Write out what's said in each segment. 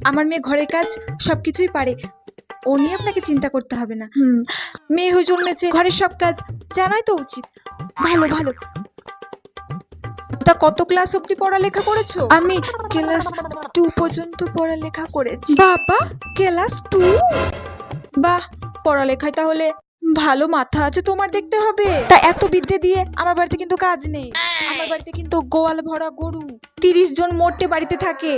আমার মেয়ে ঘরের কাজ সবকিছুই পারে, ও নিয়ে আপনাকে চিন্তা করতে হবে না। মেয়ে হয়ে জন্মেছে, ঘরের সব কাজ জানাই তো উচিত। ভালো ভালো। তা কত ক্লাস অবধি পড়ালেখা করেছো? আমি ক্লাস 2 পর্যন্ত পড়ালেখা করেছি। বাবা, ক্লাস 2? বাহ, পড়ালেখায় তাহলে ভালো মাথা আছে তোমার, দেখতে হবে। তা এত বিদ্যে দিয়ে আমার বাড়িতে কিন্তু কাজ নেই। আমার বাড়িতে কিন্তু গোয়াল ভরা গরু, 30 জন মোটে বাড়িতে থাকে।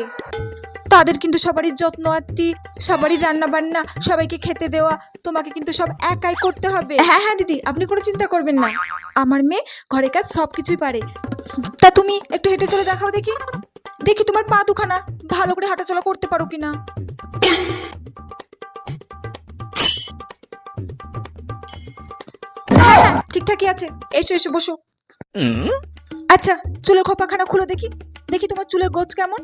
তাদের কিন্তু সবারই যত্ন আত্তি, সবারই রান্না বান্না, সবাইকে খেতে দেওয়া তোমাকে কিন্তু সব একাই করতে হবে। হ্যাঁ হ্যাঁ দিদি, আপনি কোনো চিন্তা করবেন না, আমার মেয়ে ঘরের কাজ সবকিছুই পারে। তা তুমি একটু হেঁটে চলে দেখাও দেখি, দেখি তোমার পা দুখানা ভালো করে হাঁটাচলা করতে পারো কিনা। হ্যাঁ হ্যাঁ, ঠিকঠাকই আছে, এসো এসো বসো। আচ্ছা, চুলের খোপাখানা খুলো দেখি, দেখি তোমার চুলের গোছ কেমন।